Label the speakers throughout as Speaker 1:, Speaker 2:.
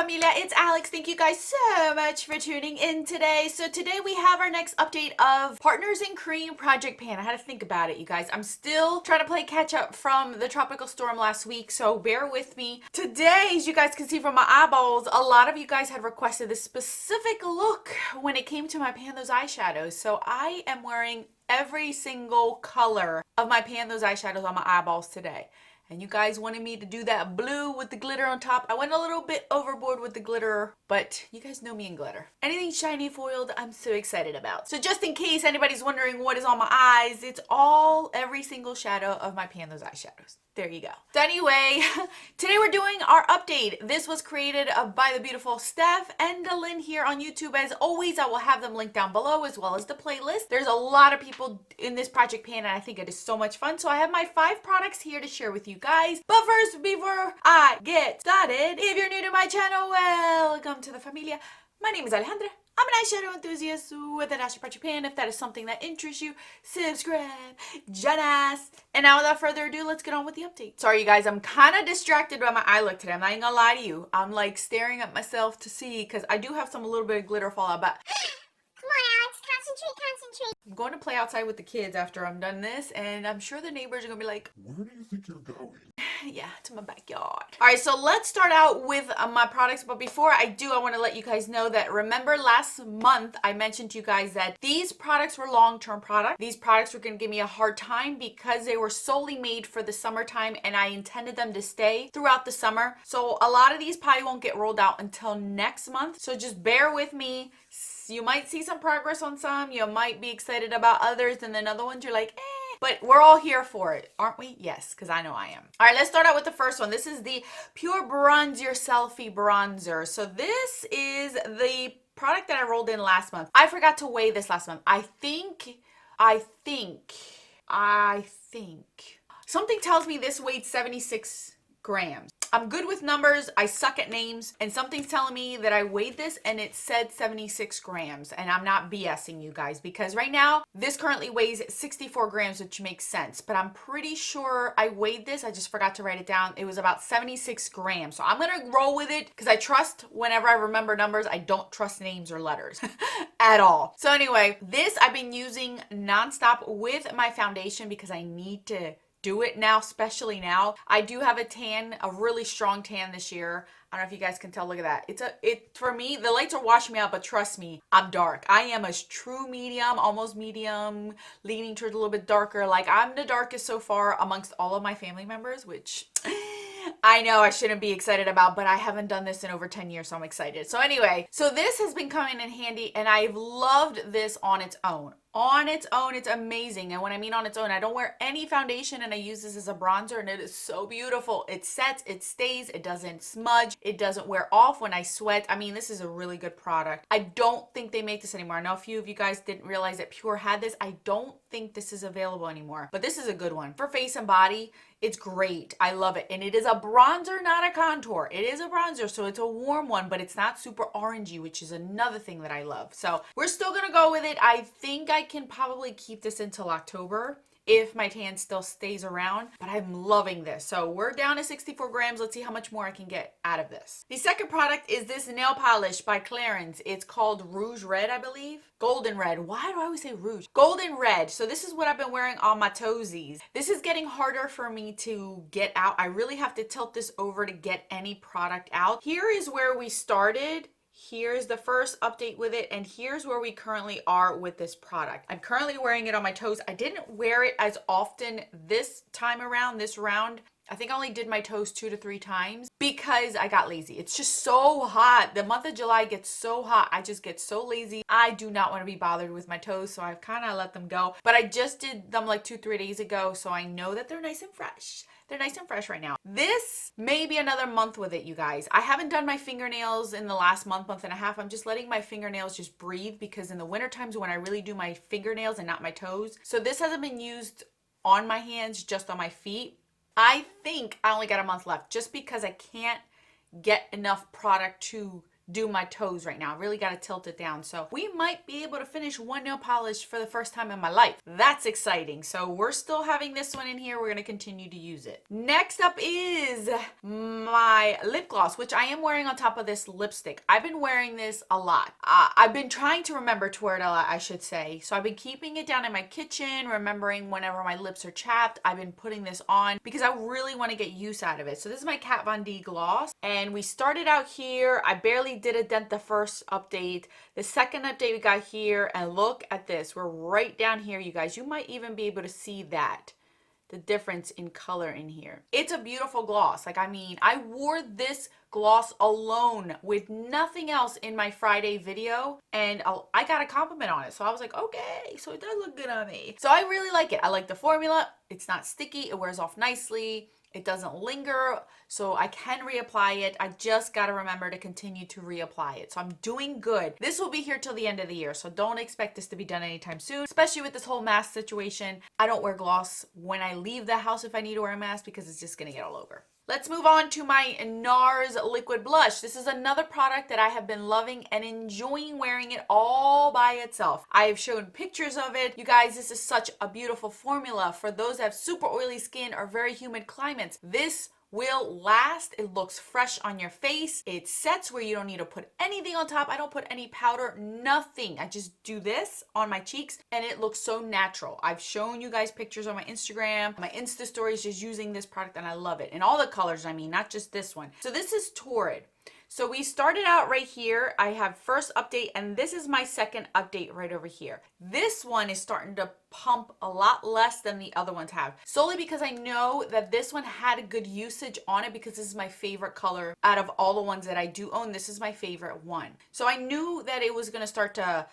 Speaker 1: familia, it's Alex. Thank you guys so much for tuning in today. So today we have our next update of Partners in Cream Project Pan. I had to think about it, you guys. I'm still trying to play catch up from the tropical storm last week, so bear with me. Today, as you guys can see from my eyeballs, a lot of you guys had requested this specific look when it came to my Pan Those eyeshadows. So I am wearing every single color of my Pan Those eyeshadows on my eyeballs today. And you guys wanted me to do that blue with the glitter on top. I went a little bit overboard with the glitter, but you guys know me in glitter. Anything shiny foiled, I'm so excited about. So just in case anybody's wondering what is on my eyes, it's every single shadow of my Pan Those eyeshadows. There you go. So anyway, today we're doing our update. This was created by the beautiful Steph and Lynn here on YouTube. As always, I will have them linked down below as well as the playlist. There's a lot of people in this project pan and I think it is so much fun. So I have my 5 products here to share with you guys. But first, before I get started, if you're new to my channel, welcome to the familia. My name is Alejandra. I'm an eyeshadow enthusiast with a dash of project pan. If that is something that interests you, subscribe, join us. And now without further ado, let's get on with the update. Sorry you guys, I'm kind of distracted by my eye look today. I'm not even gonna lie to you. I'm like staring at myself to see, because I do have a little bit of glitter fallout, but
Speaker 2: come on Alex, concentrate.
Speaker 1: I'm going to play outside with the kids after I'm done this, and I'm sure the neighbors are gonna be like,
Speaker 3: where do you think you're going?
Speaker 1: yeah, to my backyard. All right, so let's start out with my products. But before I do, I want to let you guys know that, remember last month I mentioned to you guys that these products were long-term products. These products were going to give me a hard time because they were solely made for the summertime and I intended them to stay throughout the summer. So a lot of these probably won't get rolled out until next month. So just bear with me. You might see some progress on some. You might be excited about others, and then other ones you're like, eh. But we're all here for it, aren't we? Yes, because I know I am. All right, let's start out with the first one. This is the Pure Bronze Your Selfie Bronzer. So this is the product that I rolled in last month. I forgot to weigh this last month. I think. Something tells me this weighed 76 grams. I'm good with numbers. I suck at names. And something's telling me that I weighed this and it said 76 grams. And I'm not BSing you guys, because right now this currently weighs 64 grams, which makes sense. But I'm pretty sure I weighed this. I just forgot to write it down. It was about 76 grams. So I'm going to roll with it because I trust whenever I remember numbers. I don't trust names or letters at all. So anyway, this I've been using nonstop with my foundation because I need to do it now, especially now. I do have a tan, a really strong tan this year. I don't know if you guys can tell. Look at that. For me, the lights are washing me out, but trust me, I'm dark. I am a true medium, almost medium, leaning towards a little bit darker. Like, I'm the darkest so far amongst all of my family members, which I know I shouldn't be excited about, but I haven't done this in over 10 years, so I'm excited. So anyway, so this has been coming in handy, and I've loved this on its own. On its own, it's amazing. And when I mean on its own, I don't wear any foundation and I use this as a bronzer, and it is so beautiful. It sets, it stays, it doesn't smudge, it doesn't wear off when I sweat. I mean, this is a really good product. I don't think they make this anymore. I know a few of you guys didn't realize that Pure had this. I don't think this is available anymore, but this is a good one. For face and body, it's great. I love it. And it is a bronzer, not a contour. It is a bronzer, so it's a warm one, but it's not super orangey, which is another thing that I love. So we're still gonna go with it. I think I can probably keep this until October if my tan still stays around, but I'm loving this. So we're down to 64 grams. Let's see how much more I can get out of this. The second product is this nail polish by Clarins. It's called Rouge Red, I believe. Golden Red. Why do I always say Rouge? Golden Red. So this is what I've been wearing on my toesies. This is getting harder for me to get out. I really have to tilt this over to get any product out. Here is where we started. Here's the first update with it, and here's where we currently are with this product. I'm currently wearing it on my toes. I didn't wear it as often this time around, this round. I think I only did my toes 2 to 3 times because I got lazy. It's just so hot. The month of July gets so hot. I just get so lazy. I do not want to be bothered with my toes, so I've kind of let them go. But I just did them like 2-3 days ago, so I know that they're nice and fresh. They're nice and fresh right now. This may be another month with it, you guys. I haven't done my fingernails in the last month and a half. I'm just letting my fingernails just breathe because in the winter times when I really do my fingernails and not my toes. So this hasn't been used on my hands, just on my feet. I think I only got a month left just because I can't get enough product to do my toes right now. I really got to tilt it down. So we might be able to finish one nail polish for the first time in my life. That's exciting. So we're still having this one in here. We're going to continue to use it. Next up is my lip gloss, which I am wearing on top of this lipstick. I've been wearing this a lot. I've been trying to remember to wear it a lot, I should say. So I've been keeping it down in my kitchen, remembering whenever my lips are chapped, I've been putting this on because I really want to get use out of it. So this is my Kat Von D gloss, and we started out here. I barely did a dent the first update. The second update we got here, and look at this. We're right down here, you guys. You might even be able to see that. The difference in color in here. It's a beautiful gloss. Like, I mean, I wore this gloss alone with nothing else in my Friday video, and I got a compliment on it. So I was like, okay, so it does look good on me. So I really like it. I like the formula. It's not sticky. It wears off nicely. It doesn't linger, so I can reapply it. I just got to remember to continue to reapply it. So I'm doing good. This will be here till the end of the year, so don't expect this to be done anytime soon, especially with this whole mask situation. I don't wear gloss when I leave the house if I need to wear a mask because it's just going to get all over. Let's move on to my NARS liquid blush. This is another product that I have been loving and enjoying wearing it all by itself. I have shown pictures of it. You guys, this is such a beautiful formula for those that have super oily skin or very humid climates. This will last. It looks fresh on your face. It sets where you don't need to put anything on top. I don't put any powder, nothing. I just do this on my cheeks and it looks so natural. I've shown you guys pictures on my Instagram, my Insta stories, just using this product, and I love it. And all the colors, I mean, not just this one. So this is Torrid. So we started out right here. I have first update, and this is my second update right over here. This one is starting to pump a lot less than the other ones have, solely because I know that this one had a good usage on it because this is my favorite color out of all the ones that I do own. This is my favorite one. So I knew that it was going to start to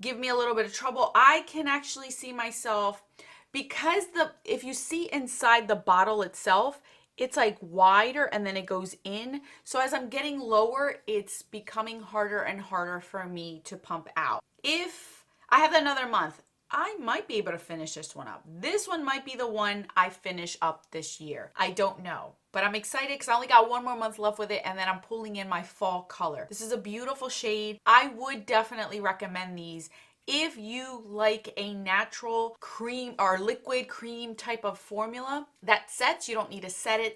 Speaker 1: give me a little bit of trouble. I can actually see myself, because if you see inside the bottle itself, it's like wider and then it goes in. So as I'm getting lower, it's becoming harder and harder for me to pump out. If I have another month, I might be able to finish this one up. This one might be the one I finish up this year. I don't know. But I'm excited because I only got one more month left with it, and then I'm pulling in my fall color. This is a beautiful shade. I would definitely recommend these. If you like a natural cream or liquid cream type of formula that sets, you don't need to set it.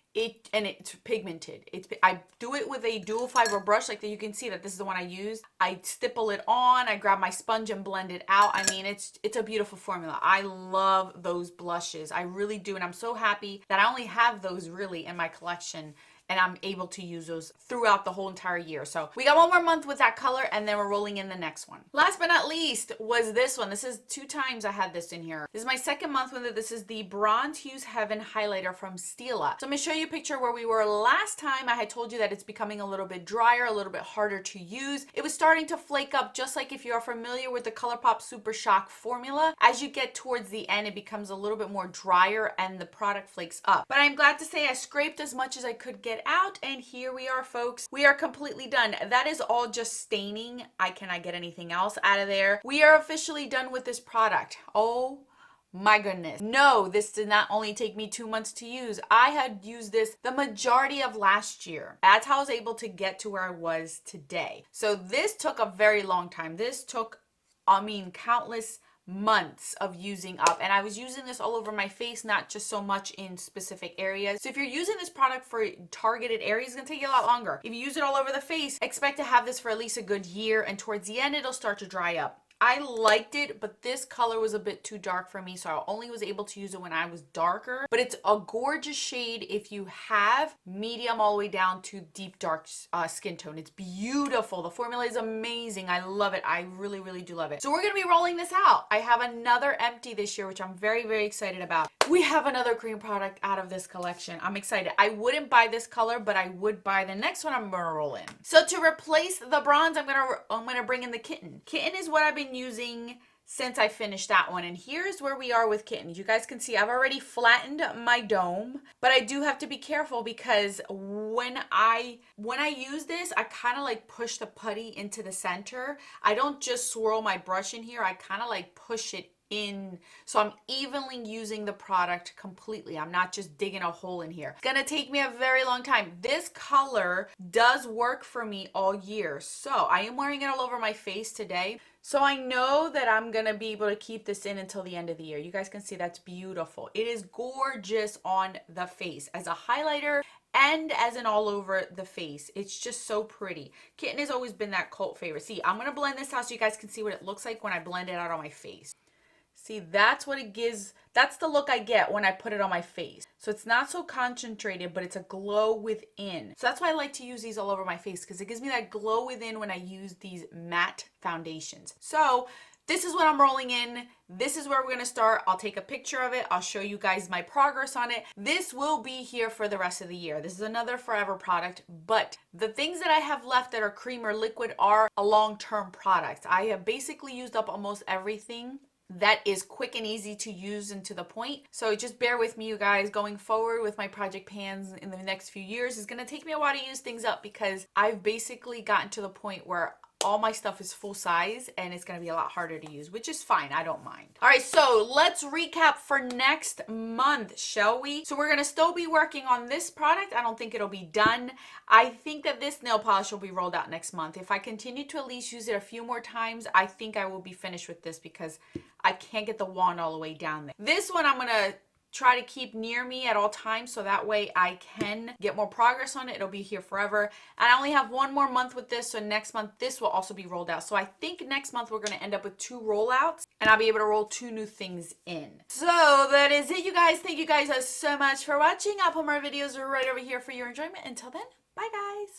Speaker 1: And it's pigmented. I do it with a dual fiber brush, like that. You can see that this is the one I use. I stipple it on. I grab my sponge and blend it out. I mean, it's a beautiful formula. I love those blushes. I really do, and I'm so happy that I only have those really in my collection, and I'm able to use those throughout the whole entire year. So we got one more month with that color, and then we're rolling in the next one. Last but not least was this one. This is 2 times I had this in here. This is my second month with it. This is the Bronze Hues Heaven Highlighter from Stila. So I'm gonna show you a picture where we were last time. I had told you that it's becoming a little bit drier, a little bit harder to use. It was starting to flake up, just like if you are familiar with the ColourPop Super Shock formula. As you get towards the end, it becomes a little bit more drier and the product flakes up. But I'm glad to say I scraped as much as I could get out, and here we are, folks. We are completely done. That is all just staining. I cannot get anything else out of there. We are officially done with this product. Oh my goodness. No, this did not only take me 2 months to use. I had used this the majority of last year. That's how I was able to get to where I was today. So this took a very long time. This took, I mean, countless months of using up, and I was using this all over my face, not just so much in specific areas. So if you're using this product for targeted areas, it's gonna take you a lot longer. If you use it all over the face, expect to have this for at least a good year, and towards the end it'll start to dry up. I liked it, but this color was a bit too dark for me, so I only was able to use it when I was darker. But it's a gorgeous shade if you have medium all the way down to deep dark skin tone. It's beautiful. The formula is amazing. I love it. I really, really do love it. So we're going to be rolling this out. I have another empty this year, which I'm very, very excited about. We have another cream product out of this collection. I'm excited. I wouldn't buy this color, but I would buy the next one I'm going to roll in. So to replace the bronze, I'm going to bring in the Kitten. Kitten is what I've been using since I finished that one, and here's where we are with Kitten. You guys can see I've already flattened my dome, but I do have to be careful because when I use this, I kind of like push the putty into the center. I don't just swirl my brush in here. I kind of like push it in, so I'm evenly using the product completely. I'm not just digging a hole in here. It's gonna take me a very long time. This color does work for me all year. So I am wearing it all over my face today. So I know that I'm gonna be able to keep this in until the end of the year. You guys can see that's beautiful. It is gorgeous on the face as a highlighter and as an all over the face. It's just so pretty. Kitten has always been that cult favorite. See, I'm gonna blend this out so you guys can see what it looks like when I blend it out on my face. See, that's what it gives. That's the look I get when I put it on my face. So it's not so concentrated, but it's a glow within. So that's why I like to use these all over my face, because it gives me that glow within when I use these matte foundations. So this is what I'm rolling in. This is where we're gonna start. I'll take a picture of it. I'll show you guys my progress on it. This will be here for the rest of the year. This is another forever product, but the things that I have left that are cream or liquid are a long-term product. I have basically used up almost everything that is quick and easy to use and to the point. So just bear with me, you guys. Going forward with my project pans in the next few years is going to take me a while to use things up, because I've basically gotten to the point where all my stuff is full size and it's going to be a lot harder to use, which is fine. I don't mind. All right, so let's recap for next month, shall we? So we're going to still be working on this product. I don't think it'll be done. I think that this nail polish will be rolled out next month. If I continue to at least use it a few more times, I think I will be finished with this, because I can't get the wand all the way down there. This one I'm going to try to keep near me at all times, so that way I can get more progress on it. It'll be here forever. And I only have one more month with this, so next month this will also be rolled out. So I think next month we're going to end up with 2 rollouts, and I'll be able to roll 2 new things in. So that is it, you guys. Thank you guys so much for watching. I'll put more videos right over here for your enjoyment. Until then, bye guys.